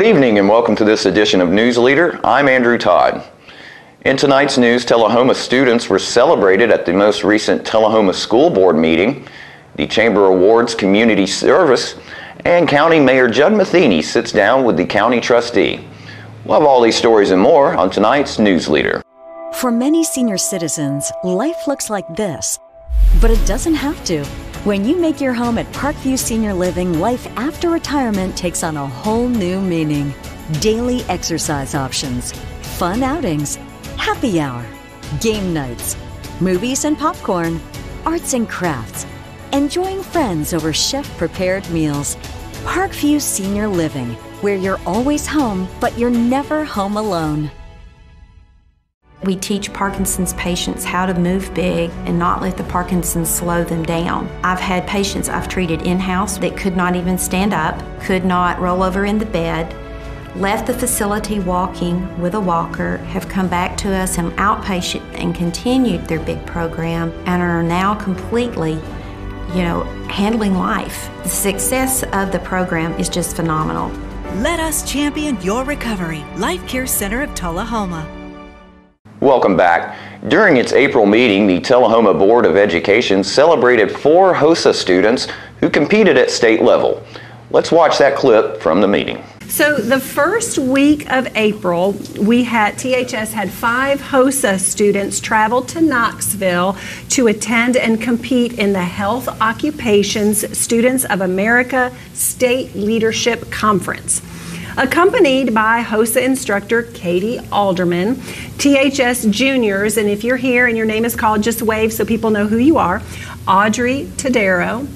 evening and welcome to this edition of News Leader. I'm Andrew Todd. In tonight's news, Tullahoma students were celebrated at the most recent Tullahoma School Board meeting. The Chamber awards community service, and County Mayor Judd Matheny sits down with the county trustee. We'll have all these stories and more on tonight's News Leader. For many senior citizens, life looks like this, but it doesn't have to. When you make your home at Parkview Senior Living, life after retirement takes on a whole new meaning. Daily exercise options, fun outings, happy hour, game nights, movies and popcorn, arts and crafts, enjoying friends over chef-prepared meals. Parkview Senior Living, where you're always home, but you're never home alone. We teach Parkinson's patients how to move big and not let the Parkinson's slow them down. I've had patients I've treated in-house that could not even stand up, could not roll over in the bed, left the facility walking with a walker, have come back to us in outpatient and continued their big program and are now completely, handling life. The success of the program is just phenomenal. Let us champion your recovery. Life Care Center of Tullahoma. Welcome back. During its April meeting, the Tullahoma Board of Education celebrated 4 HOSA students who competed at state level. Let's watch that clip from the meeting. So the first week of April, THS had 5 HOSA students travel to Knoxville to attend and compete in the Health Occupations Students of America State Leadership Conference. Accompanied by HOSA instructor Katie Alderman, THS juniors, and if you're here and your name is called, just wave so people know who you are, Audrey Tadero,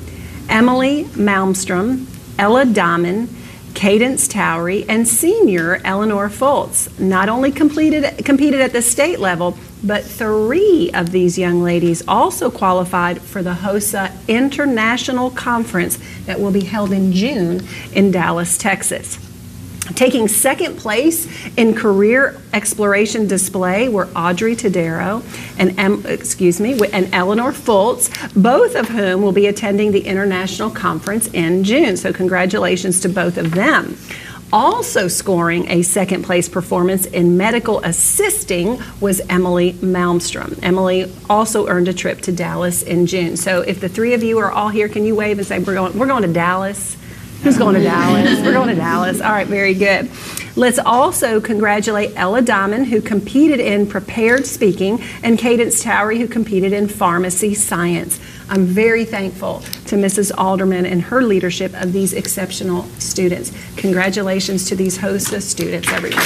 Emily Malmstrom, Ella Dahman, Cadence Towery, and senior Eleanor Fultz not only competed at the state level, but 3 of these young ladies also qualified for the HOSA International Conference that will be held in June in Dallas, Texas. Taking second place in career exploration display were Audrey Tadero and Eleanor Fultz, both of whom will be attending the international conference in June. So congratulations to both of them. Also scoring a second place performance in medical assisting was Emily Malmstrom. Emily also earned a trip to Dallas in June. So if the 3 of you are all here, can you wave and say, we're going to Dallas? Who's going to Dallas? We're going to Dallas. All right, very good. Let's also congratulate Ella Dahman, who competed in prepared speaking, and Cadence Towery, who competed in pharmacy science. I'm very thankful to Mrs. Alderman and her leadership of these exceptional students. Congratulations to these HOSA students, everyone.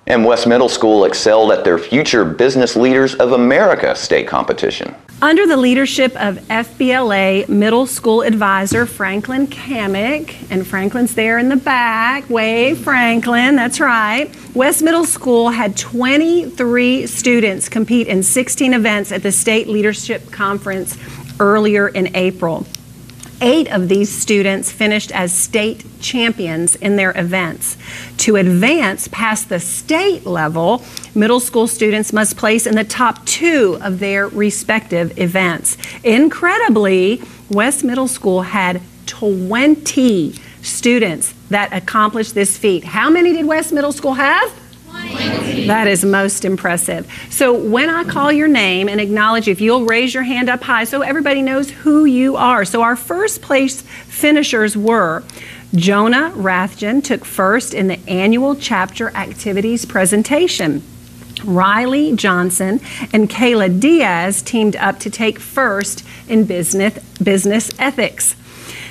And West Middle School excelled at their Future Business Leaders of America state competition. Under the leadership of FBLA Middle School Advisor Franklin Kamick, and Franklin's there in the back, wave Franklin, that's right. West Middle School had 23 students compete in 16 events at the State Leadership Conference earlier in April. 8 of these students finished as state champions in their events. To advance past the state level, middle school students must place in the top 2 of their respective events. Incredibly, West Middle School had 20 students that accomplished this feat. How many did West Middle School have? 20. That is most impressive. So when I call your name and acknowledge you, if you'll raise your hand up high so everybody knows who you are. So our first place finishers were Jonah Rathjen took first in the annual chapter activities presentation. Riley Johnson and Kayla Diaz teamed up to take first in business ethics.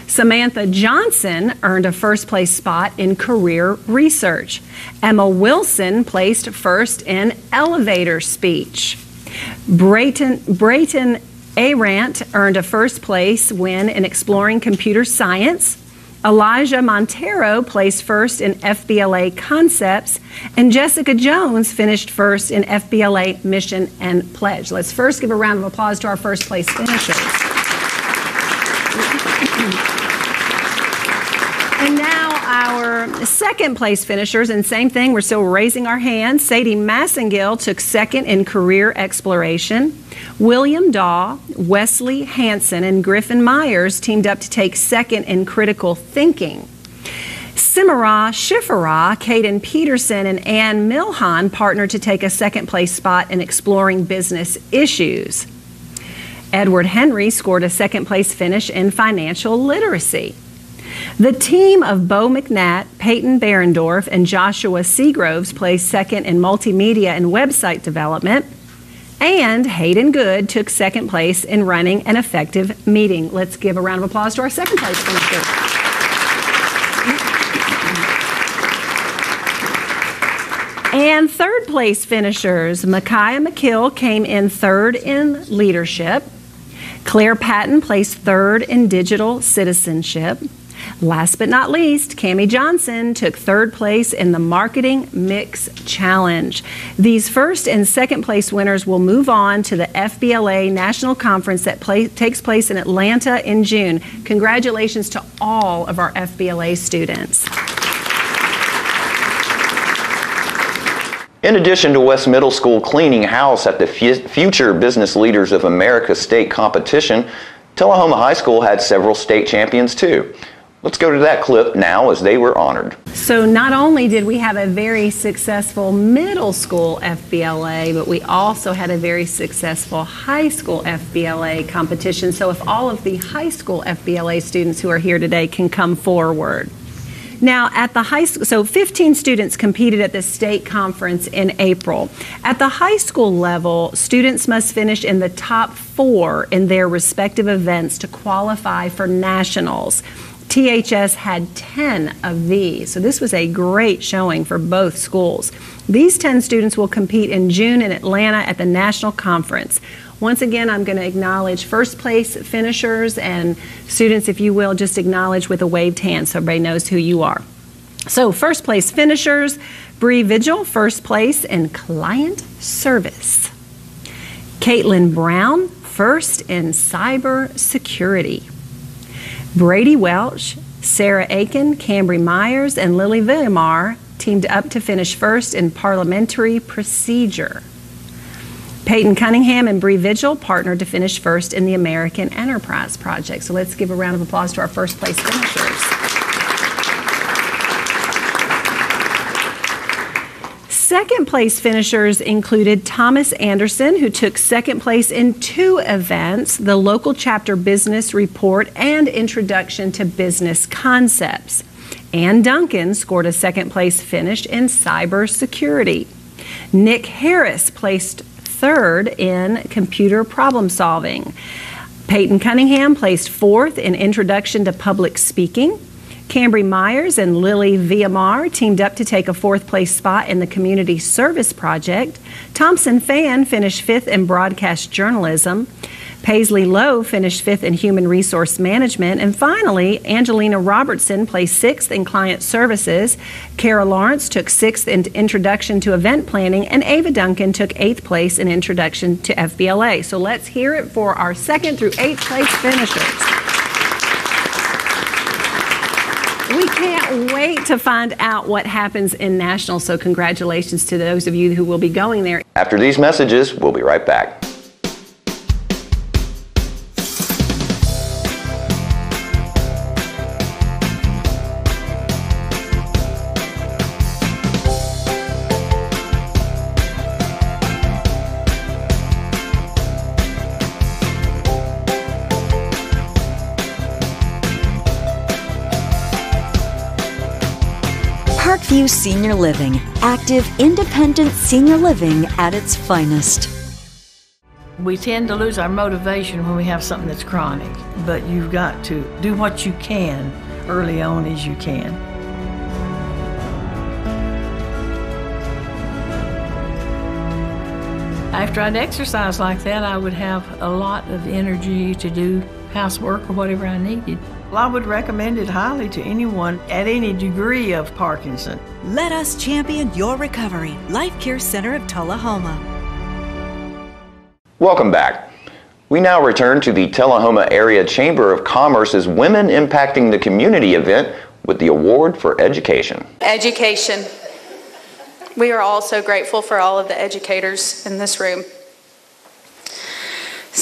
Samantha Johnson earned a first place spot in career research. Emma Wilson placed first in elevator speech. Brayton Arant earned a first place win in exploring computer science. Elijah Montero placed first in FBLA concepts, and Jessica Jones finished first in FBLA mission and pledge. Let's first give a round of applause to our first place finishers. And now our second place finishers, and same thing, we're still raising our hands. Sadie Massengill took second in career exploration. William Daw, Wesley Hanson, and Griffin Myers teamed up to take second in critical thinking. Simara Shifara, Caden Peterson, and Ann Milhan partnered to take a second-place spot in exploring business issues. Edward Henry scored a second-place finish in financial literacy. The team of Bo McNatt, Peyton Barendorf, and Joshua Seagroves placed second in multimedia and website development. And Hayden Good took second place in running an effective meeting. Let's give a round of applause to our second place finishers. And third place finishers, Micaiah McKill came in third in leadership. Claire Patton placed third in digital citizenship. Last but not least, Cammie Johnson took third place in the Marketing Mix Challenge. These first and second place winners will move on to the FBLA National Conference that takes place in Atlanta in June. Congratulations to all of our FBLA students. In addition to West Middle School cleaning house at the Future Business Leaders of America state competition, Tullahoma High School had several state champions too. Let's go to that clip now as they were honored. So not only did we have a very successful middle school FBLA, but we also had a very successful high school FBLA competition. So if all of the high school FBLA students who are here today can come forward. Now, at the high school, so 15 students competed at the state conference in April. At the high school level, students must finish in the top 4 in their respective events to qualify for nationals. THS had 10 of these, so this was a great showing for both schools. These 10 students will compete in June in Atlanta at the national conference. Once again, I'm going to acknowledge first place finishers, and students, if you will, just acknowledge with a waved hand so everybody knows who you are. So first place finishers, Bree Vigil, first place in client service. Caitlin Brown, first in cyber security. Brady Welch, Sarah Aiken, Cambry Myers, and Lily Villamar teamed up to finish first in parliamentary procedure. Peyton Cunningham and Bree Vigil partnered to finish first in the American Enterprise Project. So let's give a round of applause to our first place finishers. Second place finishers included Thomas Anderson, who took second place in 2 events, the local chapter business report and introduction to business concepts. Ann Duncan scored a second place finish in cybersecurity. Nick Harris placed third in computer problem solving. Peyton Cunningham placed 4th in introduction to public speaking. Cambry Myers and Lily Villamar teamed up to take a 4th place spot in the Community Service Project. Thompson Fan finished 5th in broadcast journalism. Paisley Lowe finished 5th in human resource management. And finally, Angelina Robertson placed 6th in client services. Kara Lawrence took 6th in introduction to event planning. And Ava Duncan took 8th place in introduction to FBLA. So let's hear it for our 2nd through 8th place finishers. We can't wait to find out what happens in nationals, so congratulations to those of you who will be going there. After these messages, we'll be right back. Parkview Senior Living, active, independent senior living at its finest. We tend to lose our motivation when we have something that's chronic, but you've got to do what you can early on as you can. After I'd exercise like that, I would have a lot of energy to do housework or whatever I needed. Well, I would recommend it highly to anyone at any degree of Parkinson. Let us champion your recovery. Life Care Center of Tullahoma. Welcome back. We now return to the Tullahoma Area Chamber of Commerce's Women Impacting the Community event with the Award for Education. Education. We are all so grateful for all of the educators in this room.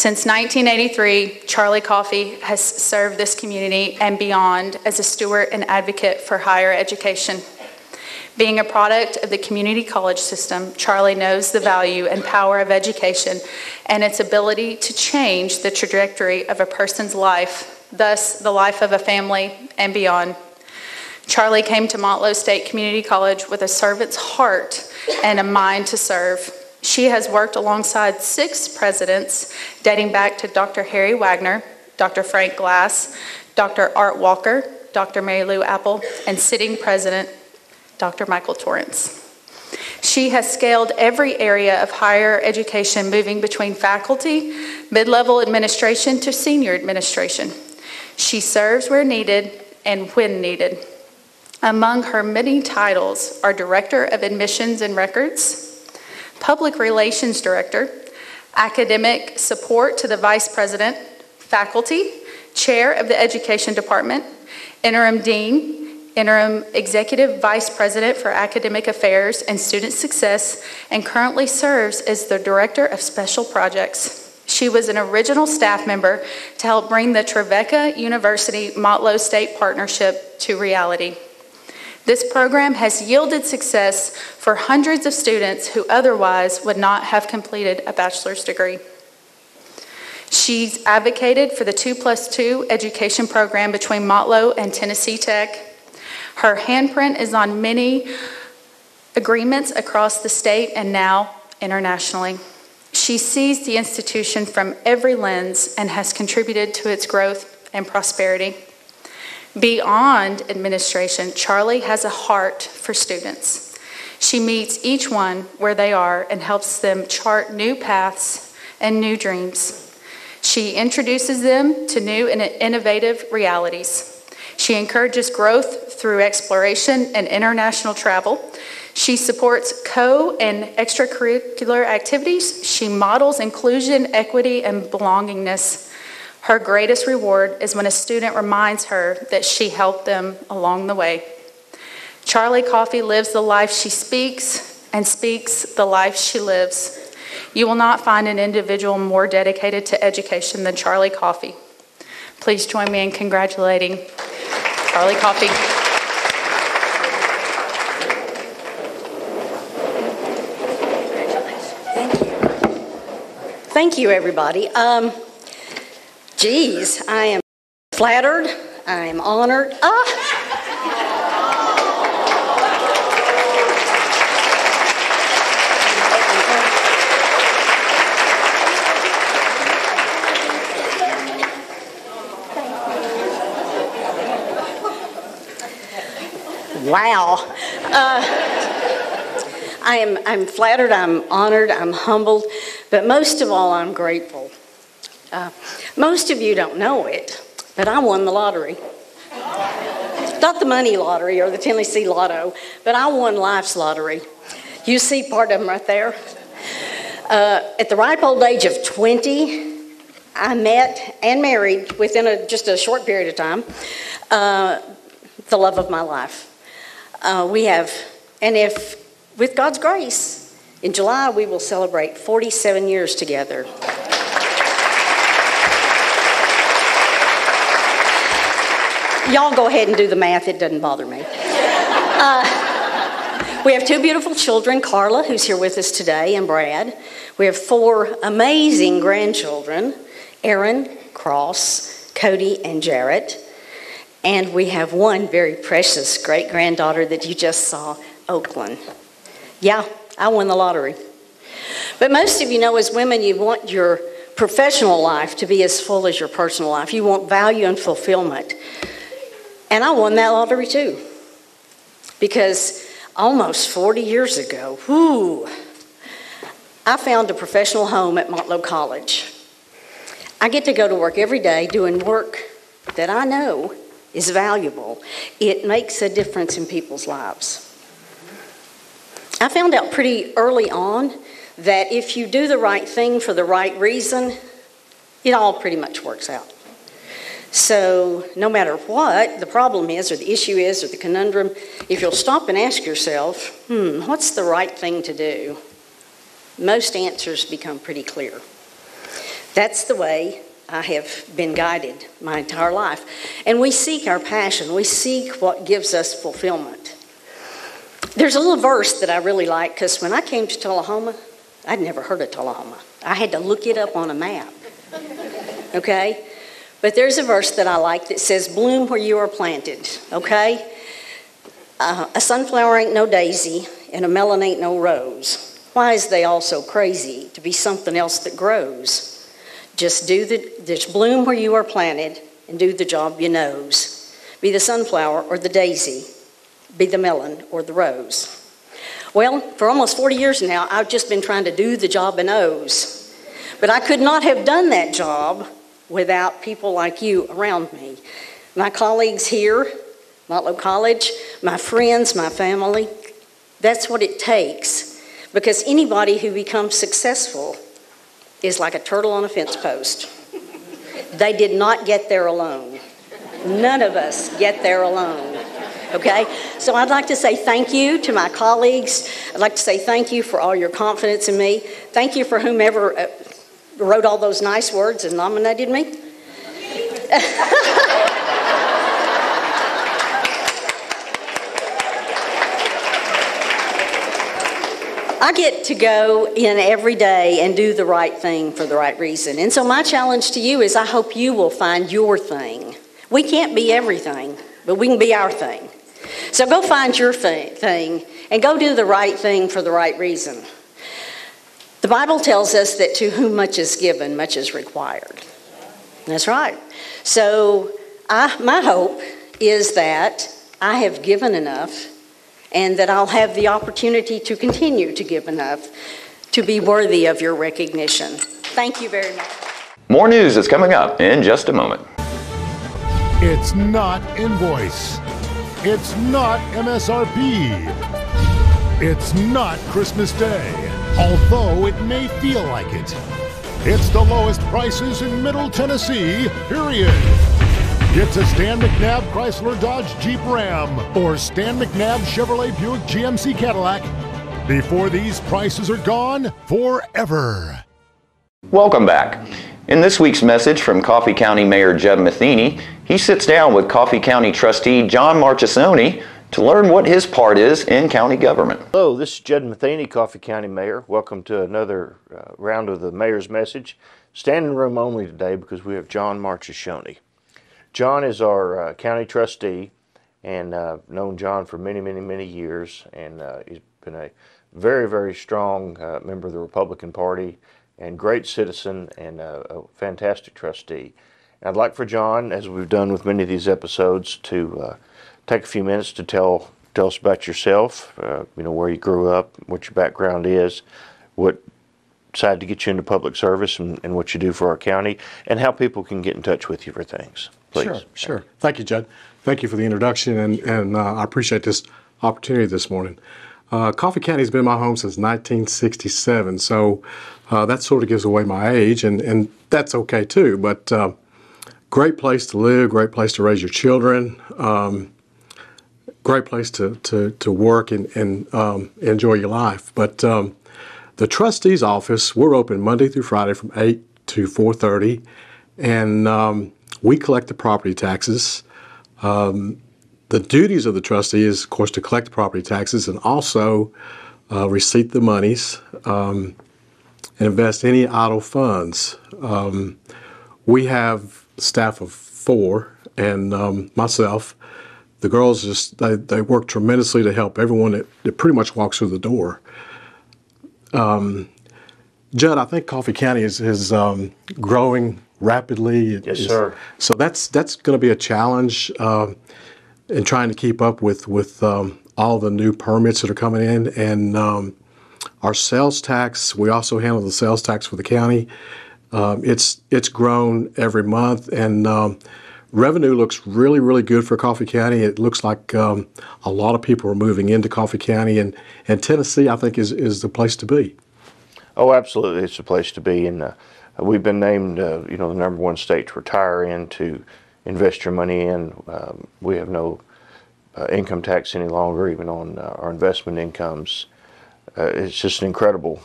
Since 1983, Charlie Coffey has served this community and beyond as a steward and advocate for higher education. Being a product of the community college system, Charlie knows the value and power of education and its ability to change the trajectory of a person's life, thus the life of a family and beyond. Charlie came to Motlow State Community College with a servant's heart and a mind to serve. She has worked alongside 6 presidents dating back to Dr. Harry Wagner, Dr. Frank Glass, Dr. Art Walker, Dr. Mary Lou Apple, and sitting president, Dr. Michael Torrance. She has scaled every area of higher education, moving between faculty, mid-level administration to senior administration. She serves where needed and when needed. Among her many titles are Director of Admissions and Records, Public Relations Director, Academic Support to the Vice President, Faculty, Chair of the Education Department, Interim Dean, Interim Executive Vice President for Academic Affairs and Student Success, and currently serves as the Director of Special Projects. She was an original staff member to help bring the Trevecca University Motlow State Partnership to reality. This program has yielded success for hundreds of students who otherwise would not have completed a bachelor's degree. She's advocated for the 2+2 education program between Motlow and Tennessee Tech. Her handprint is on many agreements across the state and now internationally. She sees the institution from every lens and has contributed to its growth and prosperity. Beyond administration, Charlie has a heart for students. She meets each one where they are and helps them chart new paths and new dreams. She introduces them to new and innovative realities. She encourages growth through exploration and international travel. She supports co- and extracurricular activities. She models inclusion, equity, and belongingness. Her greatest reward is when a student reminds her that she helped them along the way. Charlie Coffey lives the life she speaks and speaks the life she lives. You will not find an individual more dedicated to education than Charlie Coffey. Please join me in congratulating Charlie Coffey. Thank you, everybody. Geez, I am flattered. I am honored. Wow. I'm flattered, I'm honored, I'm humbled, but most of all, I'm grateful. Most of you don't know it, but I won the lottery. Not the money lottery or the Tennessee Lotto, but I won life's lottery. You see part of them right there. At the ripe old age of 20, I met and married within just a short period of time the love of my life. With God's grace, in July we will celebrate 47 years together. Y'all go ahead and do the math, it doesn't bother me. We have 2 beautiful children, Carla, who's here with us today, and Brad. We have 4 amazing grandchildren, Aaron, Cross, Cody, and Jarrett. And we have 1 very precious great-granddaughter that you just saw, Oakland. Yeah, I won the lottery. But most of you know as women, you want your professional life to be as full as your personal life. You want value and fulfillment. And I won that lottery too. Because almost 40 years ago, I found a professional home at Motlow College. I get to go to work every day doing work that I know is valuable. It makes a difference in people's lives. I found out pretty early on that if you do the right thing for the right reason, it all pretty much works out. So no matter what the problem is or the issue is or the conundrum, if you'll stop and ask yourself, what's the right thing to do? Most answers become pretty clear. That's the way I have been guided my entire life. And we seek our passion. We seek what gives us fulfillment. There's a little verse that I really like, because when I came to Tullahoma, I'd never heard of Tullahoma. I had to look it up on a map. Okay? But there's a verse that I like that says, bloom where you are planted. Okay? A sunflower ain't no daisy, and a melon ain't no rose. Why is they all so crazy to be something else that grows? Just bloom where you are planted and do the job you knows. Be the sunflower or the daisy. Be the melon or the rose. Well, for almost 40 years now, I've just been trying to do the job I knows. But I could not have done that job without people like you around me. My colleagues here, Motlow College, my friends, my family. That's what it takes. Because anybody who becomes successful is like a turtle on a fence post. They did not get there alone. None of us get there alone. Okay? So I'd like to say thank you to my colleagues. I'd like to say thank you for all your confidence in me. Thank you for whomever wrote all those nice words and nominated me. I get to go in every day and do the right thing for the right reason. And so my challenge to you is I hope you will find your thing. We can't be everything, but we can be our thing. So go find your thing and go do the right thing for the right reason. The Bible tells us that to whom much is given, much is required. That's right. So my hope is that I have given enough and that I'll have the opportunity to continue to give enough to be worthy of your recognition. Thank you very much. More news is coming up in just a moment. It's not invoice. It's not MSRP. It's not Christmas Day, although it may feel like it. It's the lowest prices in Middle Tennessee, period. Get to Stan McNabb Chrysler Dodge Jeep Ram or Stan McNabb Chevrolet Buick GMC Cadillac before these prices are gone forever. Welcome back. In this week's message from Coffee County Mayor Jeb Matheny, he sits down with Coffee County trustee John Marchesoni to learn what his part is in county government. Hello, this is Jed Matheny, Coffee County Mayor. Welcome to another round of the Mayor's Message. Standing room only today because we have John Marchesoni. John is our county trustee, and I've known John for many years, and he's been a very strong member of the Republican Party and great citizen and a fantastic trustee. And I'd like for John, as we've done with many of these episodes, to take a few minutes to tell us about yourself, where you grew up, what your background is, what decided to get you into public service and what you do for our county, and how people can get in touch with you for things. Please. Sure. Thank you, Judd. Thank you for the introduction, and I appreciate this opportunity this morning. Coffee County has been my home since 1967, so that sort of gives away my age, and that's okay too, but great place to live, great place to raise your children, great place to work and enjoy your life. But the trustee's office, we're open Monday through Friday from 8 to 4:30, and we collect the property taxes. The duties of the trustee is, of course, to collect the property taxes and also receipt the monies and invest any idle funds. We have staff of 4 and myself. The girls they work tremendously to help everyone that pretty much walks through the door. Judd, I think Coffee County is growing rapidly. Yes, sir. So that's going to be a challenge in trying to keep up with all the new permits that are coming in. And our sales tax, we also handle the sales tax for the county. It's grown every month, and revenue looks really good for Coffee County. It looks like a lot of people are moving into Coffee County, and Tennessee, I think, is the place to be. Oh, absolutely, it's the place to be, and we've been named, the #1 state to retire in, to invest your money in. We have no income tax any longer, even on our investment incomes. It's just an incredible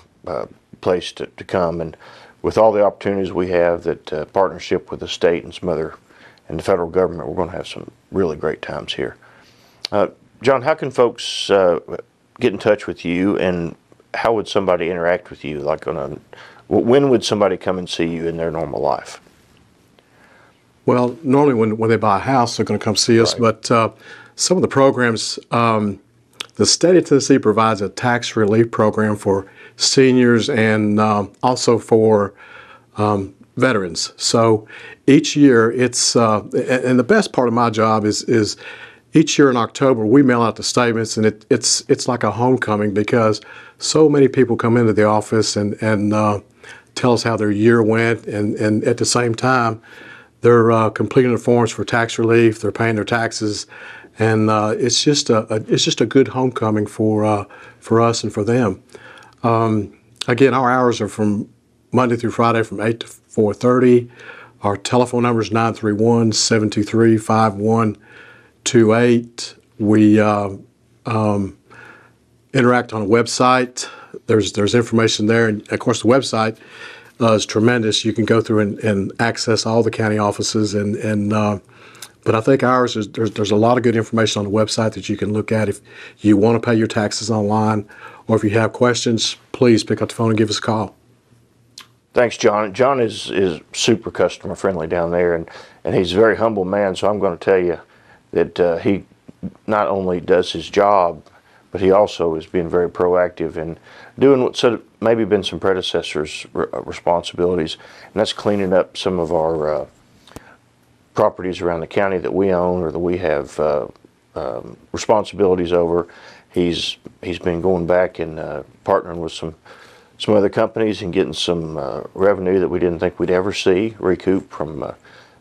place to come, and with all the opportunities we have, that partnership with the state and some other, and the federal government, we're going to have some really great times here. John, how can folks get in touch with you, and how would somebody interact with you? Like when would somebody come and see you in their normal life? Well, normally when they buy a house, they're going to come see us, right. But some of the programs, the state of Tennessee provides a tax relief program for seniors and also for veterans. So each year it's, and the best part of my job is each year in October we mail out the statements, and it's like a homecoming, because so many people come into the office and tell us how their year went, and at the same time they're completing the forms for tax relief, they're paying their taxes, and it's just a good homecoming for us and for them. Again, our hours are from Monday through Friday from 8 to 4:30. Our telephone number is 931-723-5128. We interact on a website. There's information there, and of course the website is tremendous. You can go through and access all the county offices, but I think ours is there's a lot of good information on the website that you can look at if you want to pay your taxes online, or if you have questions, please pick up the phone and give us a call. Thanks, John. John is super customer friendly down there, and he's a very humble man. So I'm going to tell you that he not only does his job, but he also is being very proactive in doing what should maybe been some predecessors' responsibilities, and that's cleaning up some of our properties around the county that we own or that we have responsibilities over. He's been going back and partnering with some other companies and getting some revenue that we didn't think we'd ever see recoup from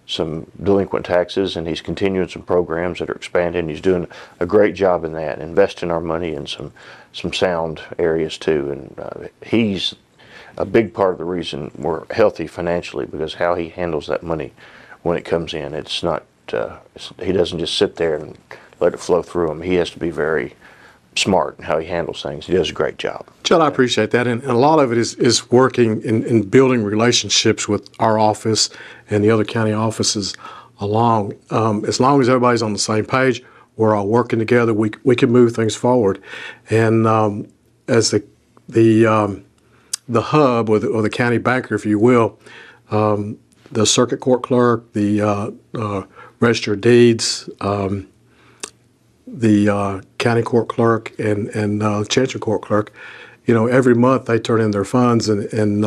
some delinquent taxes, and he's continuing some programs that are expanding. He's doing a great job in that, investing our money in some sound areas too, and he's a big part of the reason we're healthy financially, because how he handles that money when it comes in. It's not, he doesn't just sit there and let it flow through him. He has to be very smart in how he handles things. He does a great job. John, I appreciate that, and a lot of it is working in building relationships with our office and the other county offices along. As long as everybody's on the same page, we're all working together, we can move things forward. And as the hub or the county banker, if you will, the circuit court clerk, the register of deeds, the county court clerk, and chancery court clerk, every month they turn in their funds, and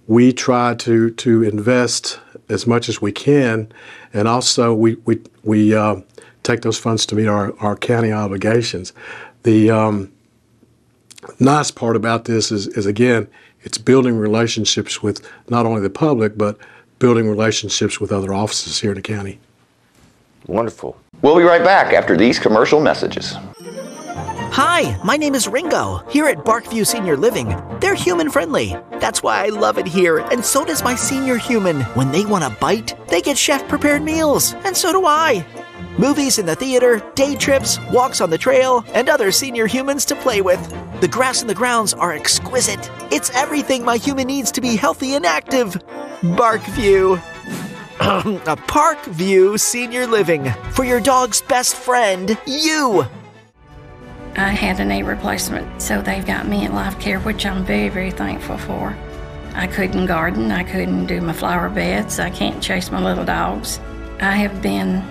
we try to invest as much as we can, and also we take those funds to meet our county obligations. The nice part about this is again, it's building relationships with not only the public, but building relationships with other offices here in the county. Wonderful. We'll be right back after these commercial messages. Hi, my name is Ringo, here at Parkview Senior Living. They're human-friendly. That's why I love it here, and so does my senior human. When they want a bite, they get chef-prepared meals, and so do I. Movies in the theater, day trips, walks on the trail, and other senior humans to play with. The grass and the grounds are exquisite. It's everything my human needs to be healthy and active. Parkview. A Parkview Senior Living. For your dog's best friend, you. I had a knee replacement, so they've got me in life care, which I'm very, very thankful for. I couldn't garden, I couldn't do my flower beds, I can't chase my little dogs. I have been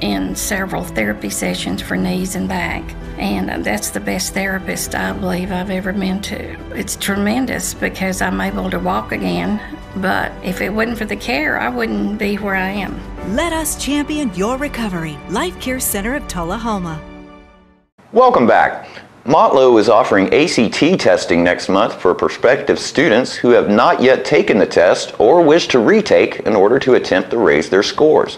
in several therapy sessions for knees and back, and that's the best therapist I believe I've ever been to. It's tremendous because I'm able to walk again, but if it wasn't for the care, I wouldn't be where I am. Let us champion your recovery. Life Care Center of Tullahoma. Welcome back. Motlow is offering ACT testing next month for prospective students who have not yet taken the test or wish to retake in order to attempt to raise their scores.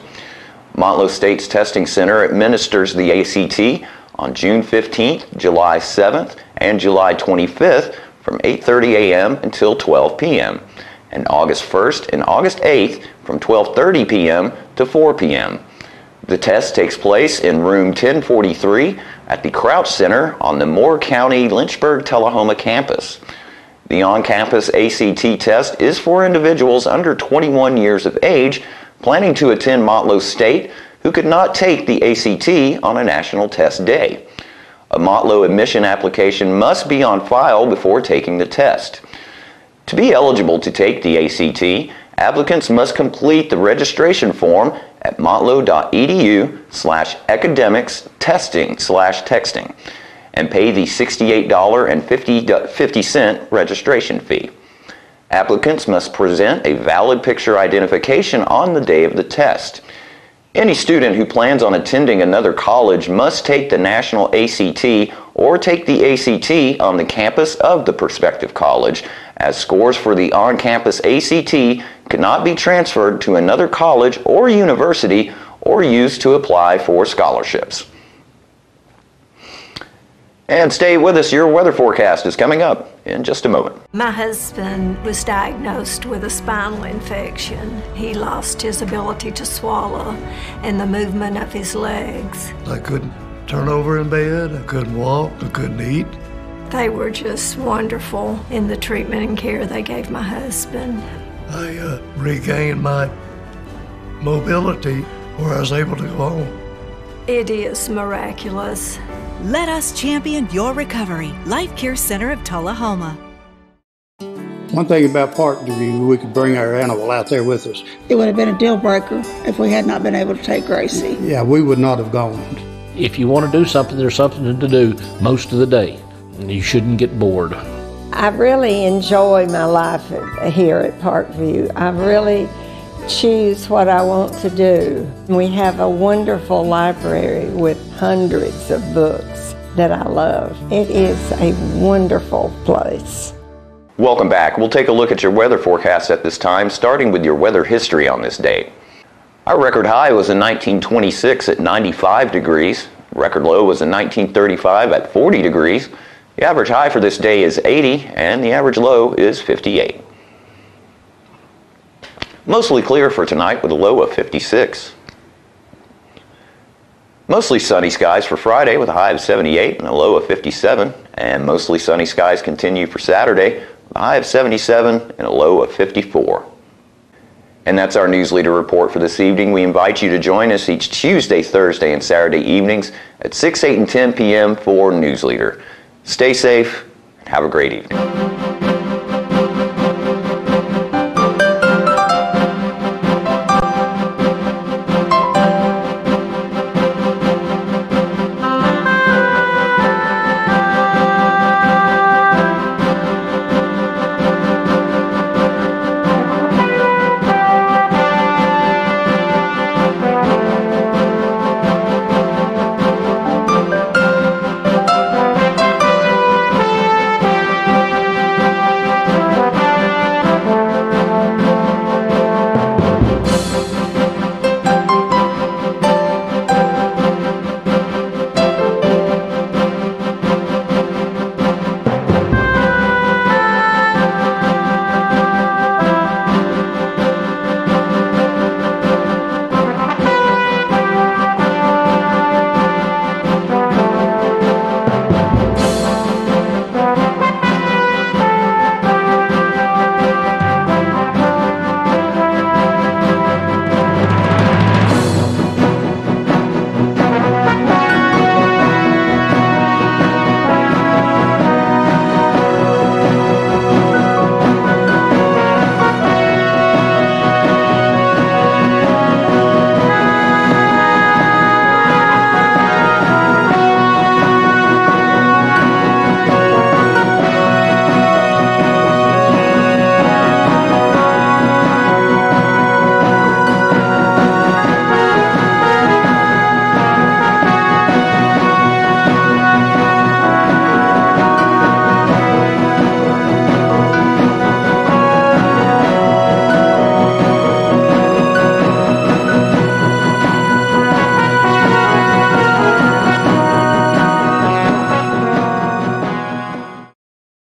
Motlow State's Testing Center administers the ACT on June 15th, July 7th, and July 25th from 8:30 a.m. until 12 p.m. and August 1st and August 8th from 12:30 p.m. to 4 p.m. The test takes place in room 1043 at the Crouch Center on the Moore County Lynchburg Tullahoma campus. The on-campus ACT test is for individuals under 21 years of age planning to attend Motlow State who could not take the ACT on a national test day. A Motlow admission application must be on file before taking the test. To be eligible to take the ACT, applicants must complete the registration form at motlow.edu/academics-testing/texting and pay the $68.50 registration fee. Applicants must present a valid picture identification on the day of the test. Any student who plans on attending another college must take the national ACT or take the ACT on the campus of the prospective college, as scores for the on-campus ACT cannot be transferred to another college or university or used to apply for scholarships. And stay with us, your weather forecast is coming up in just a moment. My husband was diagnosed with a spinal infection. He lost his ability to swallow and the movement of his legs. I couldn't turn over in bed, I couldn't walk, I couldn't eat. They were just wonderful in the treatment and care they gave my husband. I regained my mobility where I was able to go home. It is miraculous. Let us champion your recovery. Life Care Center of Tullahoma. One thing about Parkview, we could bring our animal out there with us. It would have been a deal breaker if we had not been able to take Gracie. Yeah, we would not have gone. If you want to do something, there's something to do most of the day. You shouldn't get bored. I really enjoy my life here at Parkview. I really choose what I want to do. We have a wonderful library with hundreds of books that I love. It is a wonderful place. Welcome back. We'll take a look at your weather forecast at this time, starting with your weather history on this date. Our record high was in 1926 at 95 degrees. Record low was in 1935 at 40 degrees. The average high for this day is 80 and the average low is 58. Mostly clear for tonight with a low of 56. Mostly sunny skies for Friday with a high of 78 and a low of 57. And mostly sunny skies continue for Saturday with a high of 77 and a low of 54. And that's our News Leader Report for this evening. We invite you to join us each Tuesday, Thursday, and Saturday evenings at 6, 8, and 10 p.m. for News Leader. Stay safe and have a great evening.